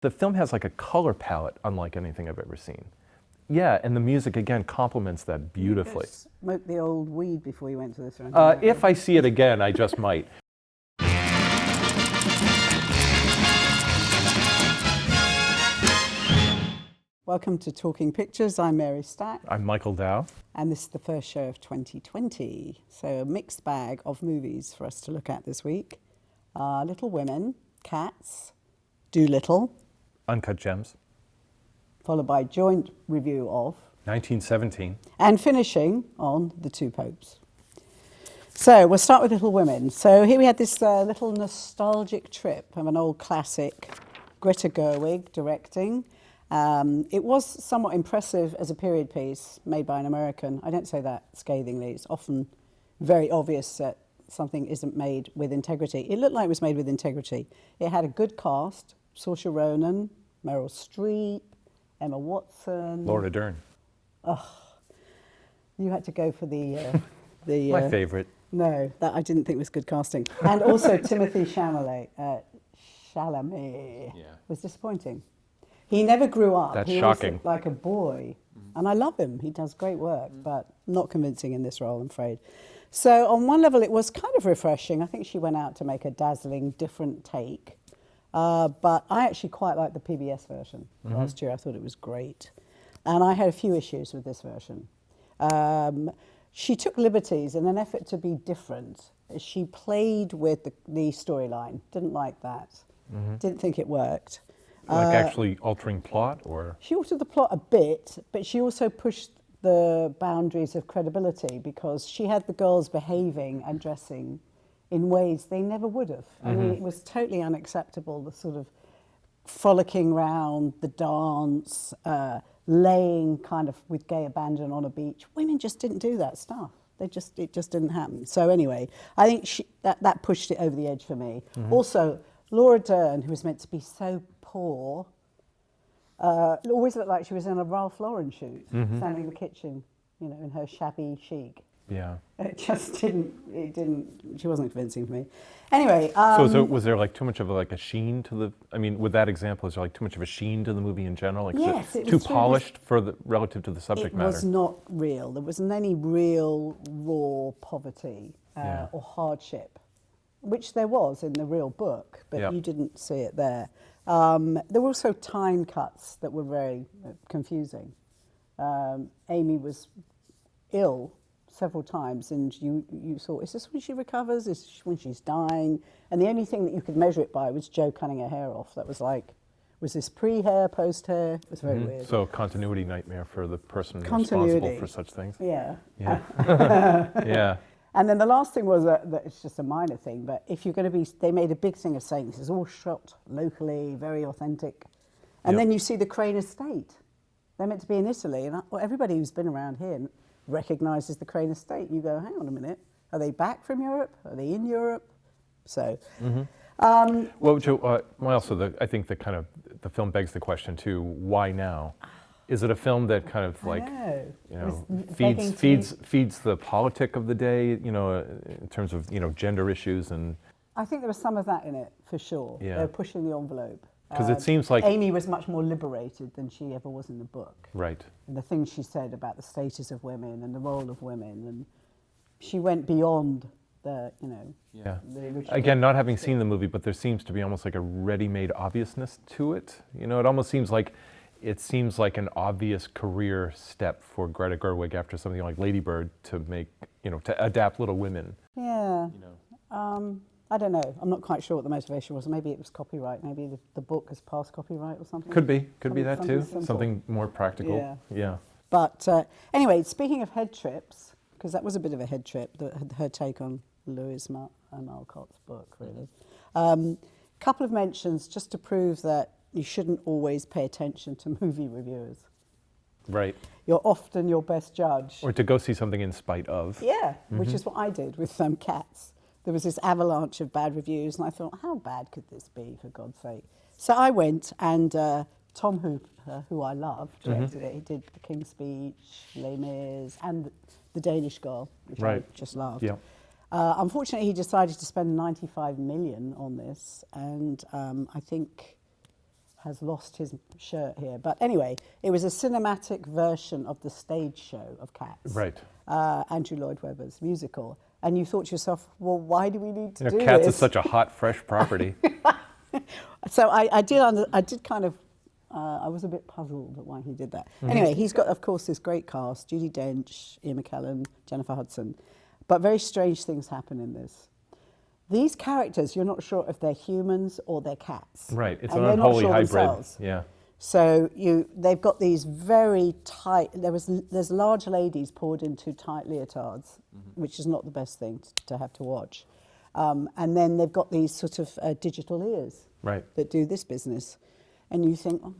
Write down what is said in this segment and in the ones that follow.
The film has like a color palette unlike anything I've ever seen. Yeah, and the music again complements that beautifully. You smoked the old weed before you went to this run? If I see it again, I just might. Welcome to Talking Pictures. I'm Mary Stack. I'm Michael Dow. And this is the first show of 2020. So a mixed bag of movies for us to look at this week. Little Women, Cats, Dolittle. Uncut Gems. Followed by joint review of 1917. And finishing on The Two Popes. So we'll start with Little Women. So here we had this little nostalgic trip of an old classic, Greta Gerwig directing. It was somewhat impressive as a period piece made by an American. I don't say that scathingly. It's often very obvious that something isn't made with integrity. It looked like it was made with integrity. It had a good cast, Saoirse Ronan, Meryl Streep, Emma Watson. Laura Dern. Oh, you had to go for the My favorite. No, that I didn't think was good casting. And also Timothy Chalamet was disappointing. He never grew up. That's he shocking. Was like a boy. And I love him. He does great work, but not convincing in this role, I'm afraid. So on one level, it was kind of refreshing. I think she went out to make a dazzling, different take. But I actually quite liked the PBS version last year. I thought it was great. And I had a few issues with this version. She took liberties in an effort to be different. She played with the storyline. Didn't like that. Didn't think it worked. Like actually altering plot, or? She altered the plot a bit, but she also pushed the boundaries of credibility because she had the girls behaving and dressing in ways they never would have. I mean, it was totally unacceptable, the sort of frolicking round, the dance, laying kind of with gay abandon on a beach. Women just didn't do that stuff. It just didn't happen. So anyway, I think that pushed it over the edge for me. Also, Laura Dern, who was meant to be so poor, always looked like she was in a Ralph Lauren shoot, standing in the kitchen, in her shabby chic. Yeah. It just didn't, she wasn't convincing for me. Anyway. So was there like too much of a sheen to with that example, is there like too much of a sheen to the movie in general? Like yes, it was too polished relative to the subject matter? It was not real. There wasn't any real raw poverty or hardship, which there was in the real book, but you didn't see it there. There were also time cuts that were very confusing. Amy was ill several times, and you thought, is this when she recovers? Is this when she's dying? And the only thing that you could measure it by was Jo cutting her hair off. That was like, was this pre-hair, post-hair? It was very weird. So continuity nightmare for the person responsible for such things. Yeah. Yeah. And then the last thing was that it's just a minor thing, but if you're going to they made a big thing of saying this is all shot locally, very authentic. And then you see the Crane estate. They're meant to be in Italy, and everybody who's been around here recognises the Crane estate. You go, hang on a minute, are they back from Europe? Are they in Europe? So. Well, Joe, I think the film begs the question too, why now? Is it a film that kind of like, feeds the politic of the day, in terms of, gender issues and... I think there was some of that in it, for sure. Yeah. They're pushing the envelope. Because it seems like... Amy was much more liberated than she ever was in the book. Right. And the things she said about the status of women and the role of women, and she went beyond the, Yeah. the original. Again, not having seen the movie, but there seems to be almost like a ready-made obviousness to it. It almost seems like an obvious career step for Greta Gerwig after something like Lady Bird to make, to adapt Little Women. Yeah. I don't know. I'm not quite sure what the motivation was. Maybe it was copyright. Maybe the book has passed copyright or something. Could be that too. Simple. Something more practical. Yeah. But anyway, speaking of head trips, because that was a bit of a head trip, her take on Louise Malcott's book, really. Couple of mentions just to prove that you shouldn't always pay attention to movie reviewers. Right. You're often your best judge. Or to go see something in spite of. Yeah, which is what I did with Cats. There was this avalanche of bad reviews, and I thought, how bad could this be, for God's sake? So I went, and Tom Hooper, who I love, directed it. He did The King's Speech, Les Mis, and The Danish Girl, which I just loved. Yeah. Unfortunately, he decided to spend $95 million on this, and I think has lost his shirt here. But anyway, it was a cinematic version of the stage show of Cats. Right. Andrew Lloyd Webber's musical. And you thought to yourself, well, why do we need to do Cats this? is such a hot, fresh property. So I did kind of, I was a bit puzzled at why he did that. Anyway, he's got, of course, this great cast, Judi Dench, Ian McKellen, Jennifer Hudson. But very strange things happen in this. These characters, you're not sure if they're humans or they're cats. Right, it's and an they're not unholy sure hybrid. themselves. Yeah. So they've got these very tight, there's large ladies poured into tight leotards, which is not the best thing to have to watch. And then they've got these sort of digital ears that do this business. And you think, oh,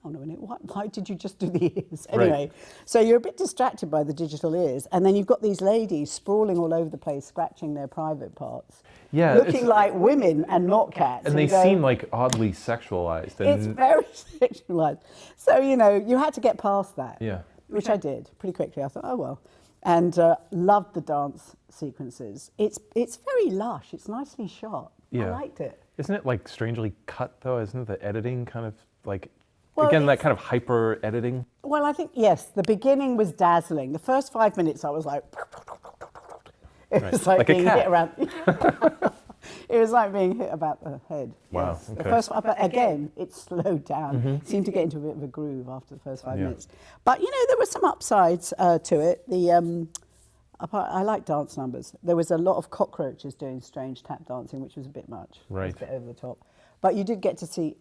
hang on a minute, why did you just do the ears? Anyway, so you're a bit distracted by the digital ears. And then you've got these ladies sprawling all over the place, scratching their private parts. Yeah, looking like women and not cats. And they seem like oddly sexualized. And it's very sexualized. So, you had to get past that. Yeah. Which I did pretty quickly. I thought, oh, well. And loved the dance sequences. It's very lush. It's nicely shot. Yeah. I liked it. Isn't it like strangely cut though? Isn't the editing kind of like, Well, again, that kind of hyper editing? Well, I think, yes, the beginning was dazzling. The first 5 minutes I was like, it was like a being cat. hit around. It was like being hit about the head. Wow, Yes. okay. The first, but again, it slowed down. Seemed to get into a bit of a groove after the first 5 minutes. But there were some upsides to it. I like dance numbers. There was a lot of cockroaches doing strange tap dancing, which was a bit much. Right. It was a bit over the top. But you did get to see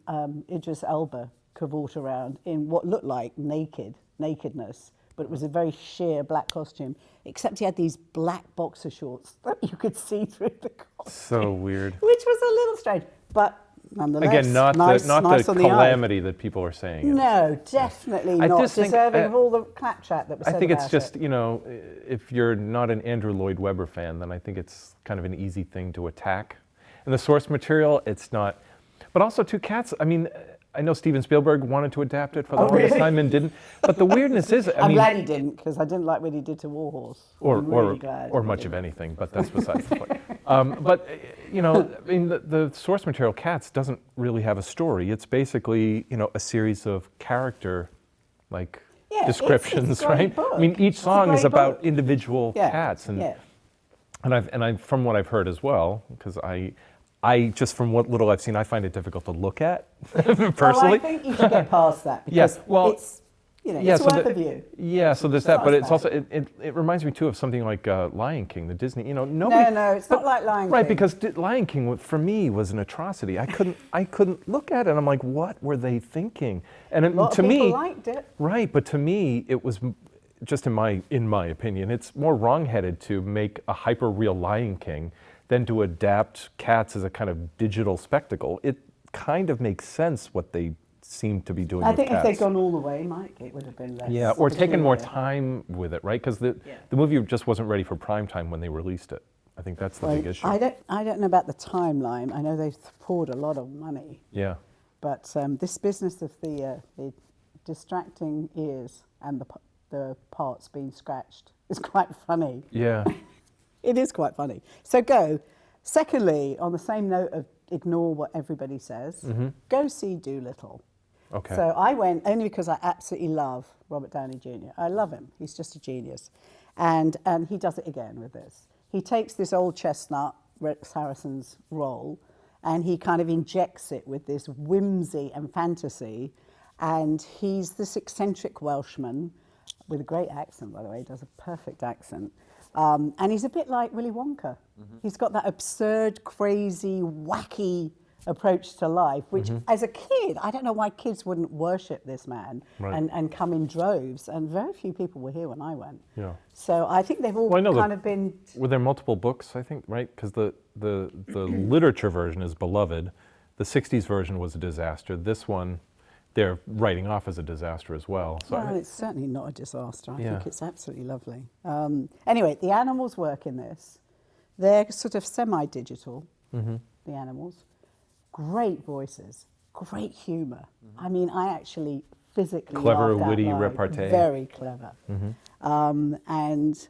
Idris Elba cavort around in what looked like nakedness, but it was a very sheer black costume, except he had these black boxer shorts that you could see through the costume. So weird. Which was a little strange, but nonetheless, Again, not nice the on the eye. calamity that people are saying. No, definitely I not just think, deserving of all the claptrap that was said I think it's about just, it. if you're not an Andrew Lloyd Webber fan, then I think it's kind of an easy thing to attack. And the source material, it's not. But also, too, Cats, I mean, I know Steven Spielberg wanted to adapt it for the longest time and didn't. But the weirdness is, I'm glad he didn't, because I didn't like what he did to Warhorse. Or much of anything, but that's besides the point. But I mean, the source material, Cats, doesn't really have a story. It's basically, a series of character, descriptions, it's a right? great book. I mean, each It's a song is great about book. individual cats, and I, from what I've heard as well, because I just from what little I've seen, I find it difficult to look at personally. Well, I think you should get past that because it's it's worth a view. Yeah, so there's that, but it's also it reminds me too of something like Lion King, the Disney. Nobody. No, it's not like Lion King. Right, because Lion King for me was an atrocity. I couldn't look at it. I'm like, what were they thinking? And A lot to of people me, liked it. right, but to me, it was just in my opinion, it's more wrongheaded to make a hyper real Lion King than to adapt Cats as a kind of digital spectacle. It kind of makes sense what they seem to be doing I with think Cats. if they'd gone all the way, Mike, it would have been less. Yeah, or taken more peculiar. time with it, right? Because the movie just wasn't ready for prime time when they released it. I think that's the big issue. I don't know about the timeline. I know they've poured a lot of money. Yeah. But this business of the distracting ears and the parts being scratched is quite funny. Yeah. It is quite funny. So go. Secondly, on the same note of ignore what everybody says, go see Dolittle. Okay. So I went only because I absolutely love Robert Downey Jr. I love him. He's just a genius. And he does it again with this. He takes this old chestnut, Rex Harrison's role, and he kind of injects it with this whimsy and fantasy. And he's this eccentric Welshman with a great accent, by the way. He does a perfect accent. And he's a bit like Willy Wonka. He's got that absurd, crazy, wacky approach to life, which as a kid, I don't know why kids wouldn't worship this man and come in droves. And very few people were here when I went. Yeah. So I think they've all kind of been... Were there multiple books, I think, right? Because the literature version is beloved. The 60s version was a disaster. This one, they're writing off as a disaster as well. So Well, it's certainly not a disaster. I think it's absolutely lovely. Anyway, the animals work in this. They're sort of semi-digital, the animals. Great voices, great humour. I mean, I actually physically Clever, laughed out witty loud. repartee. Very clever. And,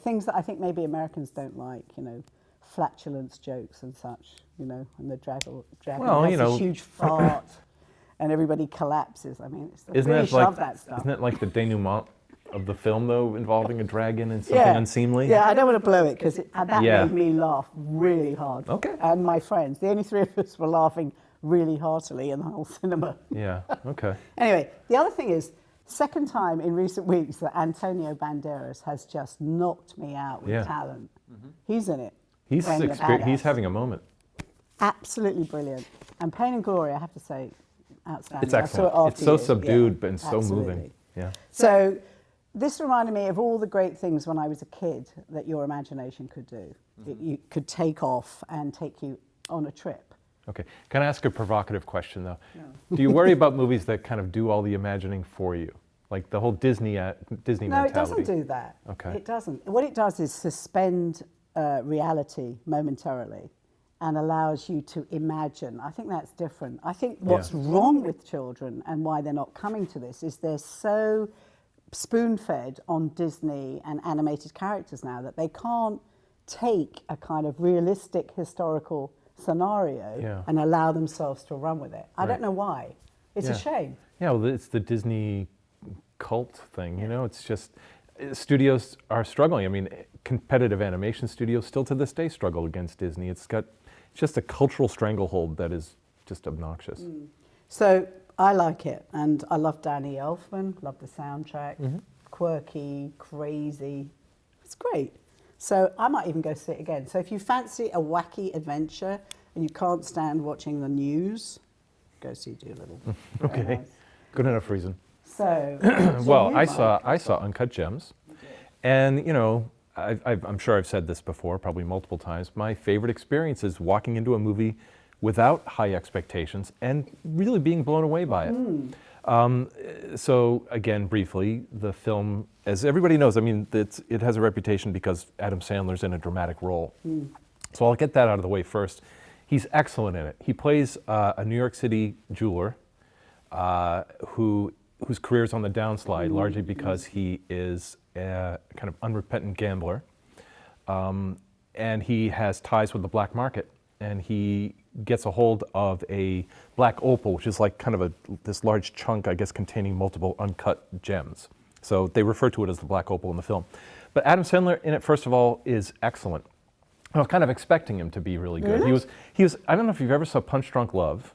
things that I think maybe Americans don't like, flatulence jokes and such, and the dragon Well, has a huge fart. and everybody collapses. I mean, it's Isn't really that like shove that stuff. isn't that like the denouement of the film though, involving a dragon and something unseemly? Yeah, I don't want to blow it because that Yeah. made me laugh really hard. Okay. And my friends, the only three of us were laughing really heartily in the whole cinema. Yeah. Okay. Anyway, the other thing is, second time in recent weeks that Antonio Banderas has just knocked me out with talent. He's in it. He's playing the badass. he's having a moment. Absolutely brilliant. And Pain and Glory, I have to say, outstanding. It's I saw it excellent. after It's so you. subdued but so absolutely. moving. Yeah. So this reminded me of all the great things when I was a kid that your imagination could do. You could take off and take you on a trip. Okay. Can I ask a provocative question though? No. Do you worry about movies that kind of do all the imagining for you? Like the whole Disney No, mentality? it doesn't do that. Okay. It doesn't. What it does is suspend reality momentarily and allows you to imagine. I think that's different. I think what's wrong with children and why they're not coming to this is they're so spoon-fed on Disney and animated characters now that they can't take a kind of realistic historical scenario and allow themselves to run with it. I don't know why. It's a shame. Yeah, well, it's the Disney cult thing, you know, it's just, studios are struggling. I mean, competitive animation studios still to this day struggle against Disney. It's just a cultural stranglehold that is just obnoxious. So I like it, and I love Danny Elfman, love the soundtrack, quirky, crazy, it's great. So I might even go see it again. So if you fancy a wacky adventure and you can't stand watching the news, go see Dolittle. Okay, Very nice. good enough reason. So, Well, I saw Uncut Gems, and you know, I'm sure I've said this before, probably multiple times. My favorite experience is walking into a movie without high expectations and really being blown away by it. So again, briefly, the film, as everybody knows, I mean, it has a reputation because Adam Sandler's in a dramatic role. So I'll get that out of the way first. He's excellent in it. He plays a New York City jeweler whose career is on the downslide, largely because he is a kind of unrepentant gambler, and he has ties with the black market, and he gets a hold of a black opal, which is like kind of this large chunk, I guess, containing multiple uncut gems. So they refer to it as the black opal in the film. But Adam Sandler in it, first of all, is excellent. I was kind of expecting him to be really good. Really? He was. I don't know if you've ever saw Punch Drunk Love.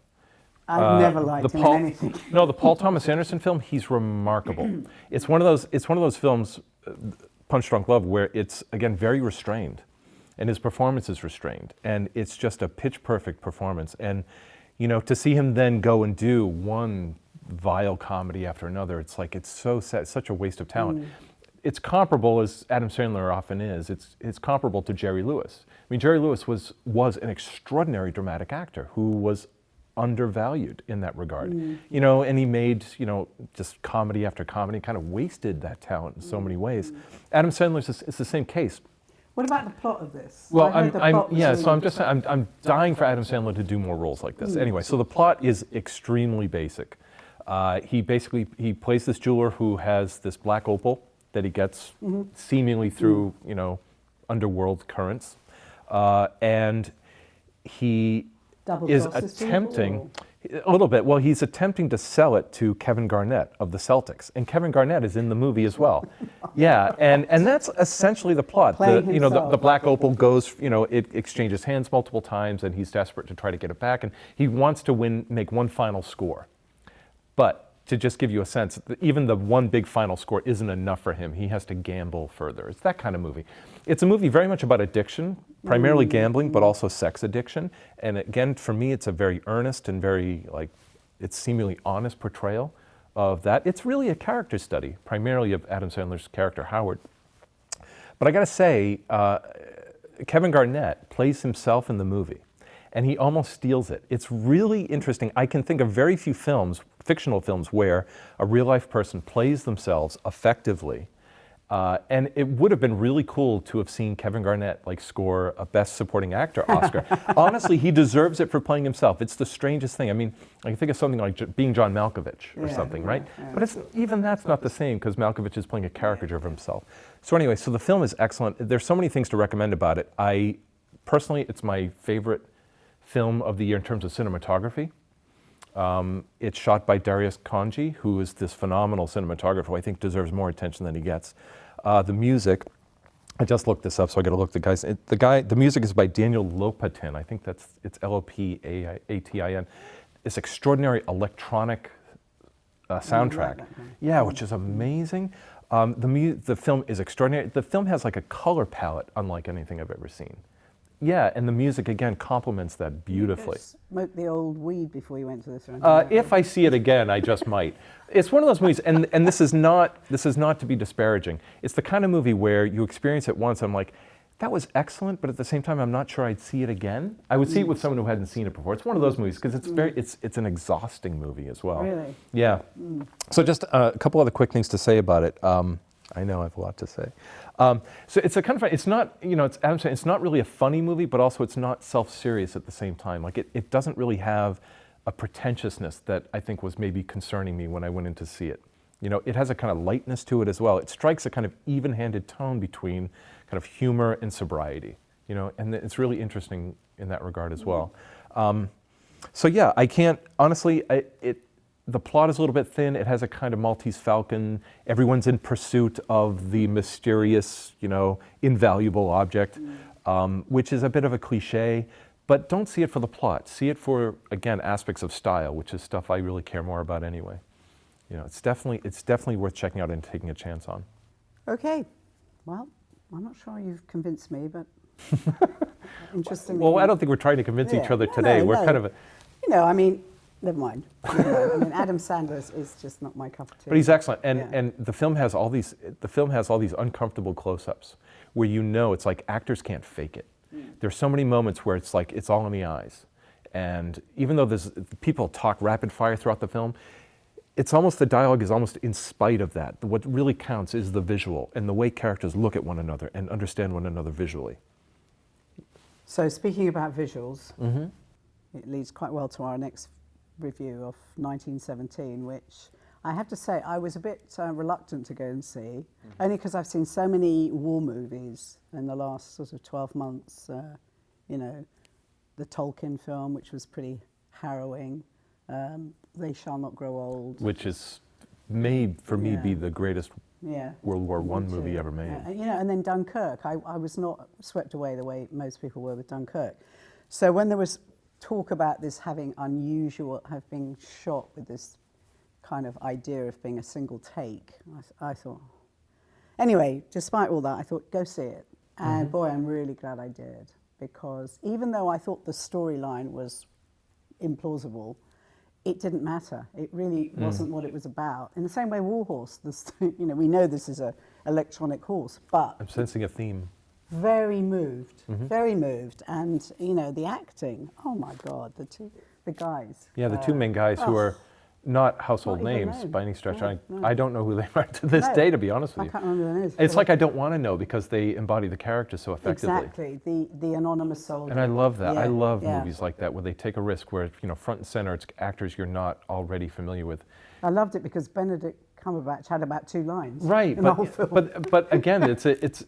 I've never liked him in anything. No, the Paul Thomas Anderson film. He's remarkable. It's one of those films, Punch Drunk Love, where it's again very restrained, and his performance is restrained, and it's just a pitch perfect performance. And you know, to see him then go and do one vile comedy after another, it's like it's so sad, such a waste of talent. It's comparable, as Adam Sandler often is. It's comparable to Jerry Lewis. I mean, Jerry Lewis was an extraordinary dramatic actor who was undervalued in that regard. You know, and he made, you know, just comedy after comedy, kind of wasted that talent in so many ways. Adam Sandler's is the same case. What about the plot of this? Well, I heard the plot was really I'm dying for Adam Sandler to do more roles like this. Anyway, so the plot is extremely basic. He plays this jeweler who has this black opal that he gets seemingly through, you know, underworld currents, and he is attempting a little bit. Well, he's attempting to sell it to Kevin Garnett of the Celtics, and Kevin Garnett is in the movie as well. Yeah, and that's essentially the plot. The black opal goes, you know, it exchanges hands multiple times, and he's desperate to try to get it back, and he wants to make one final score. But to just give you a sense, even the one big final score isn't enough for him. He has to gamble further. It's that kind of movie. It's a movie very much about addiction, primarily gambling, but also sex addiction. And again, for me, it's a very earnest and very, it's seemingly honest portrayal of that. It's really a character study, primarily of Adam Sandler's character, Howard. But I gotta say, Kevin Garnett plays himself in the movie, and he almost steals it. It's really interesting. I can think of very few films, fictional films, where a real life person plays themselves effectively. And it would have been really cool to have seen Kevin Garnett score a Best Supporting Actor Oscar. Honestly, he deserves it for playing himself. It's the strangest thing. I mean, I can think of something like being John Malkovich or something, right? Yeah. But even that's not the same, because Malkovich is playing a caricature of himself. So anyway, so the film is excellent. There's so many things to recommend about it. Personally, it's my favorite film of the year in terms of cinematography. It's shot by Darius Khondji, who is this phenomenal cinematographer who I think deserves more attention than he gets. The music, I just looked this up, so I got to look the guys. The music is by Daniel Lopatin. I think it's Lopatin. It's extraordinary electronic soundtrack. Yeah, which is amazing. The film is extraordinary. The film has like a color palette unlike anything I've ever seen. Yeah, and the music again complements that beautifully. You smoked the old weed before you went to this one. If I see it again, I just might. It's one of those movies, and this is not to be disparaging. It's the kind of movie where you experience it once, I'm like, that was excellent, but at the same time, I'm not sure I'd see it again. I would see it with someone who hadn't seen it before. It's one of those movies because it's an exhausting movie as well. Really? Yeah. So just a couple other quick things to say about it. I know I have a lot to say. So it's a kind of, it's not, it's Adam saying it's not really a funny movie, but also it's not self-serious at the same time. Like it doesn't really have a pretentiousness that I think was maybe concerning me when I went in to see it. It has a kind of lightness to it as well. It strikes a kind of even-handed tone between kind of humor and sobriety, and it's really interesting in that regard as well. So yeah, I can't, honestly, the plot is a little bit thin. It has a kind of Maltese Falcon. Everyone's in pursuit of the mysterious, invaluable object, which is a bit of a cliche. But don't see it for the plot. See it for, again, aspects of style, which is stuff I really care more about anyway. It's definitely worth checking out and taking a chance on. Okay, well, I'm not sure you've convinced me, but interesting. Well, I don't think we're trying to convince each other today. No. We're kind of Never mind. Adam Sandler is just not my cup of tea. But he's excellent, and the film has all these uncomfortable close-ups where it's like actors can't fake it. There's so many moments where it's like it's all in the eyes, and even though people talk rapid fire throughout the film, it's almost the dialogue is almost in spite of that. What really counts is the visual and the way characters look at one another and understand one another visually. So speaking about visuals, it leads quite well to our next review of 1917, which I have to say I was a bit reluctant to go and see, only because I've seen so many war movies in the last sort of 12 months. The Tolkien film, which was pretty harrowing, They Shall Not Grow Old. Which is may, for me, be the greatest World War I movie ever made. And then Dunkirk. I was not swept away the way most people were with Dunkirk. So when there was talk about this having been shot with this kind of idea of being a single take, I thought, anyway, despite all that, I thought, go see it. And boy, I'm really glad I did, because even though I thought the storyline was implausible, it didn't matter. It really wasn't what it was about. In the same way, Warhorse, we know this is an electronic horse, but I'm sensing a theme. Very moved, and the acting. Oh my God, the guys. Yeah, the two main guys who are not household names by any stretch. No. I don't know who they are to this day, to be honest with you. I can't remember their names. It's like I don't want to know because they embody the character so effectively. Exactly, the anonymous soldier. And I love that. Yeah, I love movies like that where they take a risk, where front and center it's actors you're not already familiar with. I loved it because Benedict Cumberbatch had about 2 lines. Right, in the whole film. but again, it's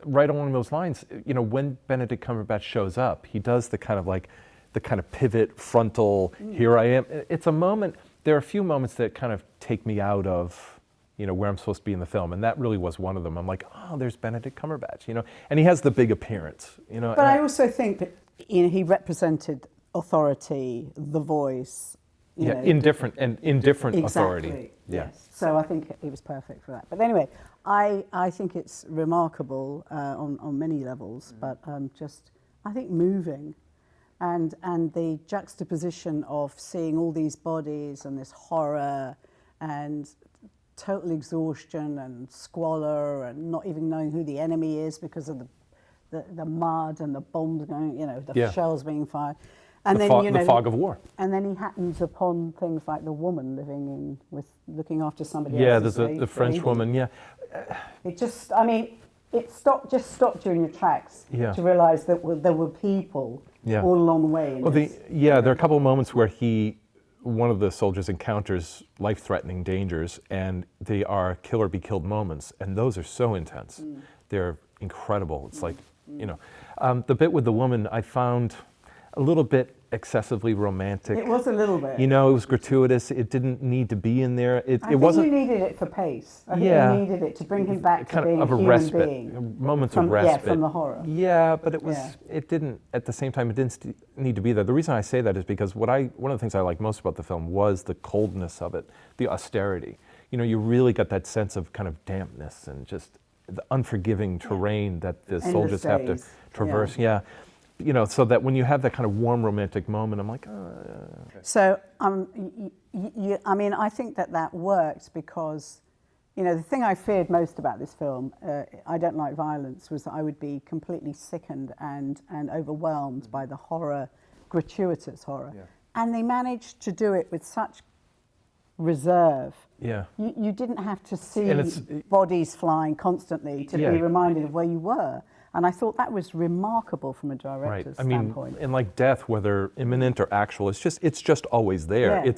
right along those lines. When Benedict Cumberbatch shows up, he does the kind of pivot frontal. Here I am. It's a moment. There are a few moments that kind of take me out of where I'm supposed to be in the film, and that really was one of them. I'm like, oh, there's Benedict Cumberbatch, and he has the big appearance, But I also think that he represented authority, the voice. Indifferent exactly, authority. Yes. So I think he was perfect for that. But anyway, I think it's remarkable on many levels, but I think moving, and the juxtaposition of seeing all these bodies and this horror and total exhaustion and squalor and not even knowing who the enemy is because of the mud and the bombs going, the shells being fired. And the fog of war. And then he happens upon things like the woman living looking after somebody else. Yeah, there's the French woman. Yeah, it just stopped you in your tracks to realise that there were people all along the way. There are a couple of moments where one of the soldiers encounters life-threatening dangers, and they are kill or be killed moments, and those are so intense. They're incredible. It's like the bit with the woman I found a little bit excessively romantic. It was a little bit. You know, it was gratuitous. It didn't need to be in there. I think wasn't. you needed it for pace. I think Yeah. you needed it to bring him back to Kind being of a a human respite, being. moments From- of respite. Yeah, from the horror. Yeah, but it was. Yeah. It didn't. At the same time, it didn't need to be there. The reason I say that is because one of the things I liked most about the film was the coldness of it, the austerity. You know, you really got that sense of kind of dampness and just the unforgiving terrain that the Endless soldiers have to days. traverse. Yeah. You know, so that when you have that kind of warm romantic moment, I'm like, So, I mean, I think that worked because, you know, the thing I feared most about this film, I don't like violence, was that I would be completely sickened and overwhelmed by the horror, gratuitous horror. Yeah. And they managed to do it with such reserve. yeah. You didn't have to see And it's- bodies flying constantly to Yeah. be reminded of where you were. And I thought that was remarkable from a Right. director's I mean, standpoint. and like death, whether imminent or actual, it's just always there. Yeah,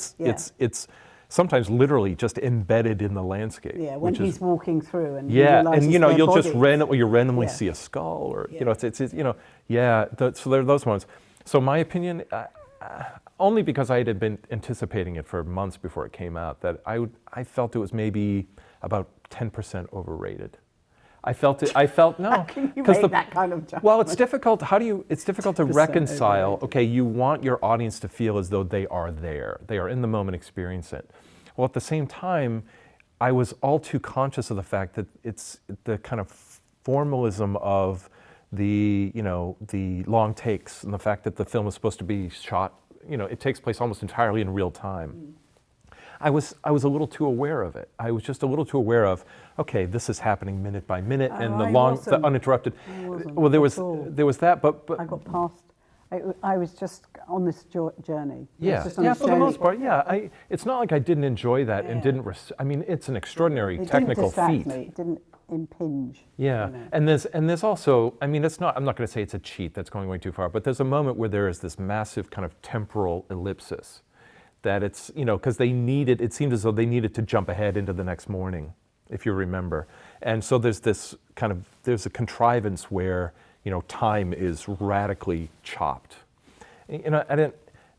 It's sometimes literally just embedded in the landscape. Yeah, when which he's is, walking through and he yeah, realizes and you know, they're you'll just bodies. you randomly Yeah. see a skull, or Yeah. you know, it's you know, yeah. So there are those moments. So my opinion, only because I had been anticipating it for months before it came out, that I felt it was maybe about 10% overrated. I felt no. How can you 'cause make that kind of judgment? Well, it's difficult. It's difficult to 10% reconcile. overrated. Okay, you want your audience to feel as though they are there. They are in the moment, experience it. Well, at the same time, I was all too conscious of the fact that it's the kind of formalism of the long takes, and the fact that the film is supposed to be shot. You know, it takes place almost entirely in real time. I was a little too aware of it. I was just a little too aware of, okay, this is happening minute by minute, and the wasn't. uninterrupted. I wasn't Well, there at was all. that, but I got past. I was just on this journey. I was yeah, just on yeah, this for the journey. most part, yeah. It's not like I didn't enjoy that and Yeah. didn't. I mean, it's an extraordinary It technical didn't distract feat. me. It didn't impinge. Yeah, you know. and there's also, I mean, it's not. I'm not going to say it's a cheat. That's going way too far. But there's a moment where there is this massive kind of temporal ellipsis, that it's because they needed. It seemed as though they needed to jump ahead into the next morning, if you remember. And so there's a contrivance where time is radically chopped.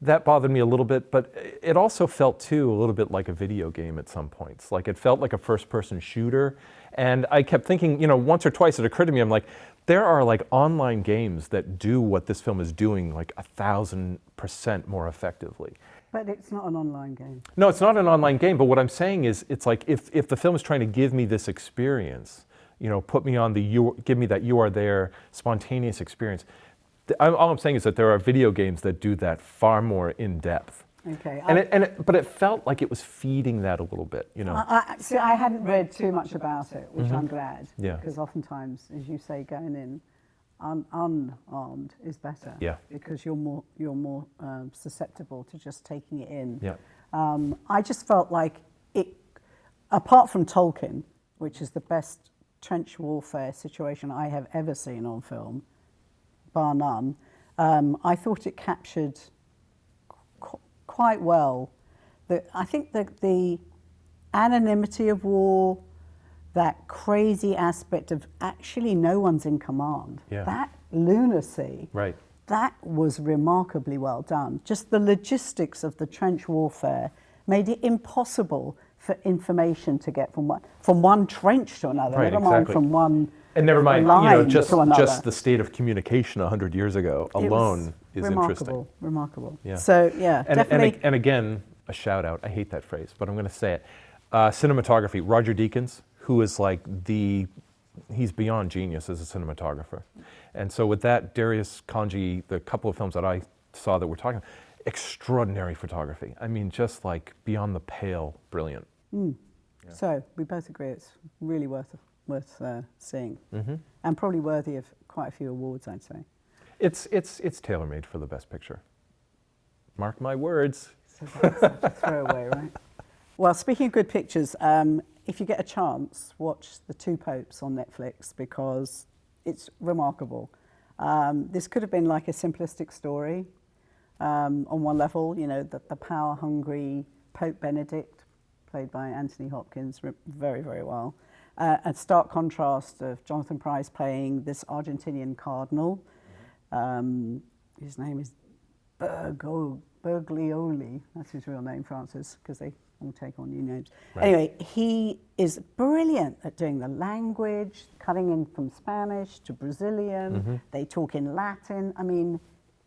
That bothered me a little bit, but it also felt too a little bit like a video game at some points. Like it felt like a first-person shooter, and I kept thinking, once or twice it occurred to me, I'm like, there are like online games that do what this film is doing like 1,000% more effectively. But it's not an online game. No, it's not an online game, but what I'm saying is, it's like if the film is trying to give me this experience, put me on give me that you are there spontaneous experience. All I'm saying is that there are video games that do that far more in depth. Okay. But it felt like it was feeding that a little bit, See, I hadn't read too much about it, which I'm glad. Yeah. Because oftentimes, as you say, going in unarmed is better. Yeah. Because you're more susceptible to just taking it in. Yeah. I just felt like it, apart from Tolkien, which is the best trench warfare situation I have ever seen on film, bar none, I thought it captured quite well. I think the anonymity of war, that crazy aspect of actually no one's in command, Yeah. that lunacy, Right. that was remarkably well done. Just the logistics of the trench warfare made it impossible for information to get from one trench to another, Right, never mind exactly. from one And never mind, line just to another. the state of communication 100 years ago It was alone is remarkable, interesting. Remarkable. Yeah. So yeah, definitely. And again, a shout out. I hate that phrase, but I'm going to say it. Cinematography. Roger Deakins, who is like he's beyond genius as a cinematographer, and so with that, Darius Kanji, the couple of films that I saw that we're talking about, extraordinary photography. I mean, just like beyond the pale, brilliant. So we both agree it's really worth seeing, Mm-hmm. and probably worthy of quite a few awards, I'd say. It's tailor-made for the best picture. Mark my words. So that's such a throwaway, right? Well, speaking of good pictures, if you get a chance, watch The Two Popes on Netflix because it's remarkable. This could have been like a simplistic story on one level, the power-hungry Pope Benedict, played by Anthony Hopkins very, very well. A stark contrast of Jonathan Pryce playing this Argentinian cardinal. His name is Berglioli, that's his real name, Francis, because they all take on new names. Right. Anyway, he is brilliant at doing the language, cutting in from Spanish to Brazilian. They talk in Latin. I mean,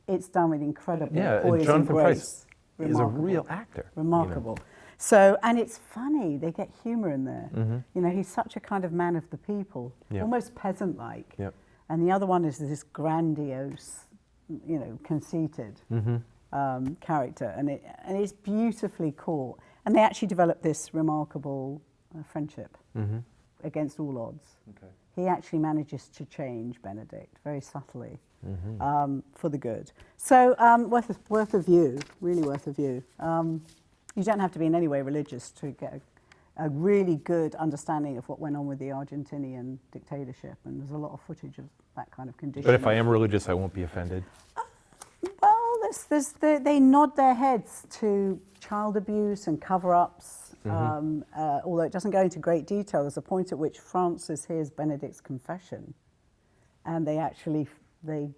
it's done with incredible poise and Jonathan grace. Pryce is a real actor. Remarkable. So, and it's funny, they get humour in there. You know, he's such a kind of man of the people, almost peasant-like. Yep. And the other one is this grandiose, you know, conceited character. And it's beautifully caught. And they actually developed this remarkable friendship against all odds. Okay. He actually manages to change Benedict very subtly for the good. So worth a view, really worth a view. You don't have to be in any way religious to get a really good understanding of what went on with the Argentinian dictatorship, and there's a lot of footage of that kind of condition. But if I am religious, I won't be offended. Well, they nod their heads to child abuse and cover-ups, although it doesn't go into great detail. There's a point at which Francis hears Benedict's confession, and they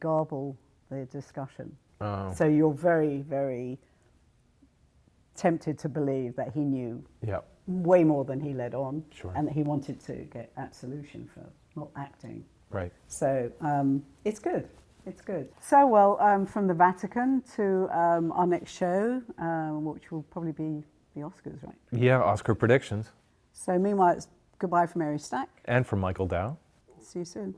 garble the discussion. Oh. So you're very, very tempted to believe that he knew way more than he let on, and that he wanted to get absolution for not acting. Right. So it's good. It's good. So, well, from the Vatican to our next show, which will probably be the Oscars, right? Yeah, Oscar predictions. So meanwhile, it's goodbye from Mary Stack. And from Michael Dow. See you soon.